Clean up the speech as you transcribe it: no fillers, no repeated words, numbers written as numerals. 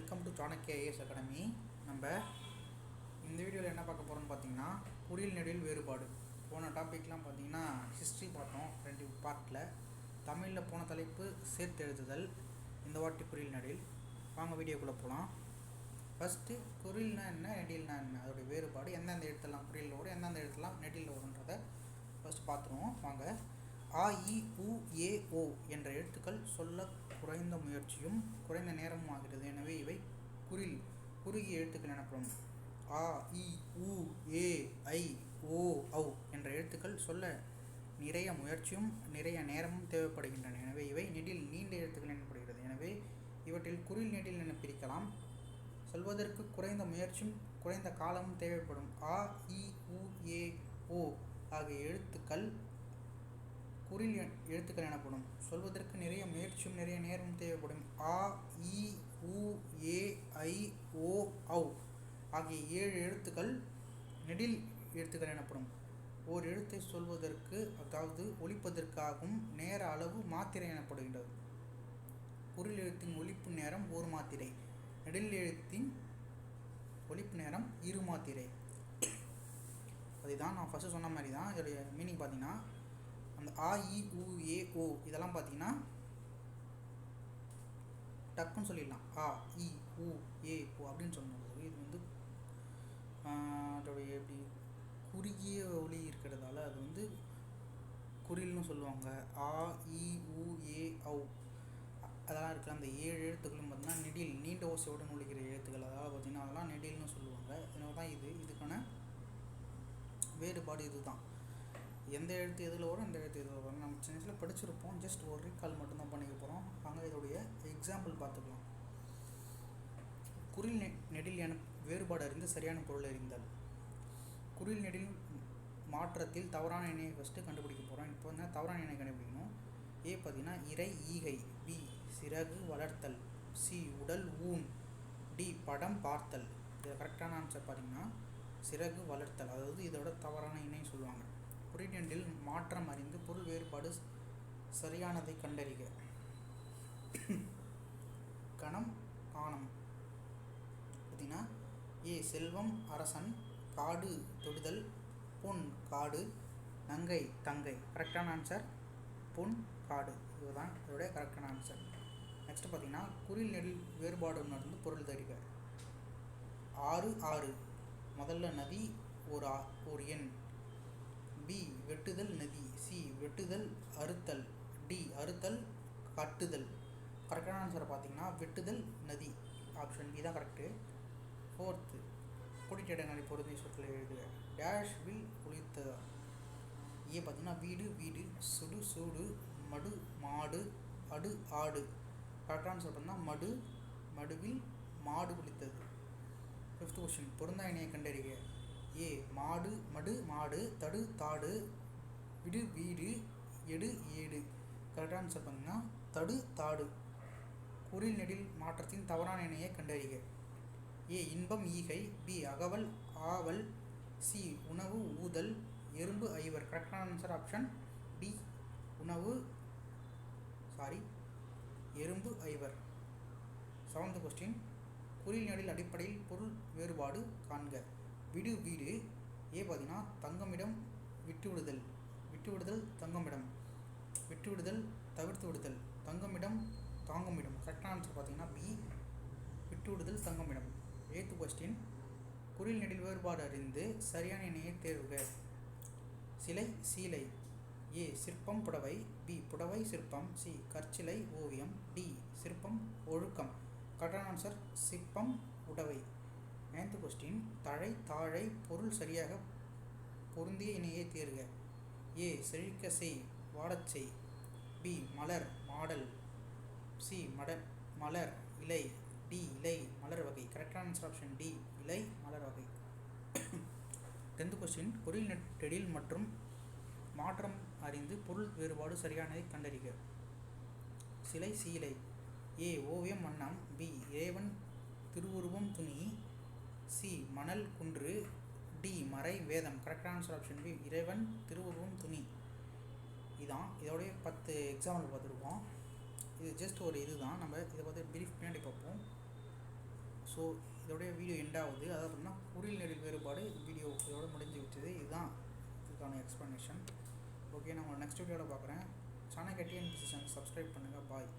Welcome to Chanakya IAS academy. நம்ம இந்த வீடியோவில் என்ன பார்க்க போகிறோம்னு பார்த்தீங்கன்னா, குறில் நெடில் வேறுபாடு. போன டாப்பிக்லாம் பார்த்தீங்கன்னா ஹிஸ்ட்ரி பார்த்தோம் 2 பார்ட்டில். தமிழில் போன தலைப்பு சேர்த்து எழுதுதல், இந்த வாட்டி குறில் நெடில். வாங்க வீடியோக்குள்ளே போகலாம். ஃபஸ்ட்டு குறில்னா என்ன, நெடில்னா என்ன, அதோடைய வேறுபாடு, எந்தெந்த எழுத்தெல்லாம் குறியில் வரும், எந்தெந்த எழுத்தெல்லாம் நெடில் வரும்ன்றதை ஃபஸ்ட்டு பார்த்துருவோம். வாங்க. ஆ இ உ ஏ ஓ என்ற எழுத்துக்கள் சொல்ல குறைந்த முயற்சியும் குறைந்த நேரமும் ஆகிறது. எனவே இவை குறுகிய எழுத்துக்கள் எனப்படும். ஆ இ உ ஏ ஐ ஓ ஔ என்ற எழுத்துக்கள் சொல்ல நிறைய முயற்சியும் நிறைய நேரமும் தேவைப்படுகின்றன. எனவே இவை நெடில் நீண்ட எழுத்துக்கள் எனப்படுகிறது. எனவே இவற்றில் குறில் நெடில் என பிரிக்கலாம். சொல்வதற்கு குறைந்த முயற்சியும் குறைந்த காலமும் தேவைப்படும் ஆ இ உ ஏ ஓ ஆகிய எழுத்துக்கள் குறில் எழுத்துக்கள் எனப்படும். சொல்வதற்கு நிறைய முயற்சியும் நிறைய நேரமும் தேவைப்படும் ஆ இ உ ஏ ஐ ஓ ஔ ஆகிய 7 எழுத்துக்கள் நெடில் எழுத்துக்கள் எனப்படும். ஓர் எழுத்தை சொல்வதற்கு, அதாவது ஒலிப்பதற்காகும் நேர அளவு மாத்திரை எனப்படுகின்றது. குறில் எழுத்தின் ஒலிப்பு நேரம் 1 மாத்திரை, நெடில் எழுத்தின் ஒலிப்பு நேரம் 2 மாத்திரை. அதுதான் நான் ஃபஸ்ட்டு சொன்ன மாதிரி தான். இதோடைய மீனிங் பார்த்தீங்கன்னா, அந்த ஆ இ உ ஏ ஓ இதெல்லாம் பார்த்தீங்கன்னா டக்குன்னு சொல்லிடலாம். ஆ இ உ ஏ ஓ அப்படின்னு சொன்னது இது வந்து அதோடைய எப்படி குறுகிய ஒலி இருக்கிறதால அது குறில்னு சொல்லுவாங்க. ஆ இ உ ஏ ஔ அதெல்லாம் இருக்கிற அந்த 7 எழுத்துக்களும் பார்த்தீங்கன்னா நெடில் நீண்ட ஓசையுடன் ஒலிக்கிற எழுத்துக்கள். அதாவது பார்த்தீங்கன்னா அதெல்லாம் நெடில்னு சொல்லுவாங்க. இதனால தான் இதுக்கான வேறுபாடு இதுதான். எந்த எழுத்து எதில் வரும், எந்த எழுத்து எதில் வரும் நம்ம சின்ன வயசில் படிச்சிருப்போம். ஜஸ்ட் ஒரு ரீகால் மட்டும்தான் பண்ணிக்க போகிறோம். அங்கே இதோடைய எக்ஸாம்பிள் பார்த்துக்கலாம். குறில் நெடில் என வேறுபாடு அறிந்து சரியான பொருள் அறிந்தல். குறில் நெடில் மாற்றத்தில் தவறான இணையை ஃபஸ்ட்டு கண்டுபிடிக்க போகிறோம். இப்போ வந்து தவறான இணை கண்டுபிடிக்கணும். ஏ பார்த்தீங்கன்னா இறை ஈகை, பி சிறகு வளர்த்தல், சி உடல் ஊன், டி படம் பார்த்தல். இதில் கரெக்டான ஆன்சர் பார்த்தீங்கன்னா சிறகு வளர்த்தல். அதாவது இதோட தவறான இணை சொல்லுவாங்க. குறில் நெடில் மாற்றம் அறிந்து பொருள் வேறுபாடு சரியானதை கண்டறிக. கணம் காணம் பார்த்தீங்கன்னா ஏ செல்வம் அரசன், காடு தொடுதல், பொன் காடு, நங்கை தங்கை. கரெக்டான ஆன்சர் பொன் காடு. இதுதான் இதோடைய கரெக்டான ஆன்சர். நெக்ஸ்ட் பார்த்தீங்கன்னா குறில் நெடில் வேறுபாடு உணர்ந்து பொருள் தருக. 6 6 முதல்ல நதி ஒரு எண். பி வெட்டுதல் நதி, சி வெட்டுதல் அறுத்தல், டி அறுத்தல் கட்டுதல். கரெக்டான ஆன்சரை பார்த்தீங்கன்னா வெட்டுதல் நதி, ஆப்ஷன் பி தான் கரெக்டு. 4th குடித்தேடங்களை பொருந்தி சொற்களை எழுதுக. Dash will குளித்ததா. ஏ பார்த்தீங்கன்னா வீடு வீடு, சுடு சூடு, மடு மாடு, அடு ஆடு. கரெக்டான ஆன்சர் பார்த்தீங்கன்னா மடுவில் மாடு குளித்தது. 5th கொஸ்டின் பொருந்தா இணையை கண்டறிக. ஏ மடு மாடு, தடு தாடு, விடு வீடு, எடு ஏடு. கரெக்டான ஆன்சர் பார்த்தீங்கன்னா தடு தாடு. குறில் நெடில் மாற்றத்தின் தவறான இணையை கண்டறிக. ஏ இன்பம் ஈகை, பி அகவல் ஆவல், சி உணவு ஊதல், எறும்பு ஐவர். கரெக்டான ஆன்சர் ஆப்ஷன் டி எறும்பு ஐவர். 7th கொஸ்டின் குறில் நெடில் அடிப்படையில் பொருள் வேறுபாடு காண்க. விடு வீடு. ஏ பார்த்தீங்கன்னா தங்கமிடம் விட்டுவிடுதல், விட்டுவிடுதல் தங்கமிடம், விட்டுவிடுதல் தவிர்த்து விடுதல், தங்கமிடம் தாங்குமிடம். கரெக்டான ஆன்சர் பார்த்தீங்கன்னா பி விட்டுவிடுதல் தங்கமிடம். 8th கொஸ்டின் குறில் நெடில் வேறுபாடு அறிந்து சரியான இணையை தேர்வுக. சிலை சீலை. ஏ சிற்பம் புடவை, பி புடவை சிற்பம், சி கற்சிலை ஓவியம், டி சிற்பம் ஒழுக்கம். கரெக்டான ஆன்சர் சிற்பம் உடவை. 9th கொஸ்டின் தழை தாழை பொருள் சரியாக பொருந்திய இணையை தேர்க. ஏ செழிக்க செய் வாடச் செய், பி மலர் மாடல், சி மலர் இலை, டி இலை மலர் வகை. கரெக்டான ஆன்சர் ஆப்ஷன் டி இலை மலர் வகை. 10th கொஸ்டின் குறில் நெடில் மற்றும் மாற்றம் அறிந்து பொருள் வேறுபாடு சரியானதை கண்டறிக. சிலை சீலை. ஏ ஓவியம் வண்ணம், பி இறைவன் திருவுருவம் துணி, சி மணல் குன்று, டி மறை வேதம். கரெக்டான ஆன்சர் ஆப்ஷன் பி இறைவன் திருவுருவம் துணி. இதான் இதோடைய 10 எக்ஸாம்பிள் பார்த்துருக்கோம். இது ஜஸ்ட் ஒரு இதுதான். நம்ம இதை பார்த்து பிரீஃப் பின்னாடி பார்ப்போம். ஸோ இதோடைய வீடியோ எண்ட் ஆகுது. அதாவது பார்த்தீங்கன்னா குறில் நெடில் வேறுபாடு வீடியோ இதோட முடிஞ்சு வச்சது. இதுதான் இதுக்கான எக்ஸ்ப்ளனேஷன். ஓகே, நான் உங்களை நெக்ஸ்ட் வீடியோவில் பார்க்குறேன். சேனல் டிஎன்பிசி சேனல் சப்ஸ்கிரைப் பண்ணுங்கள். பாய்.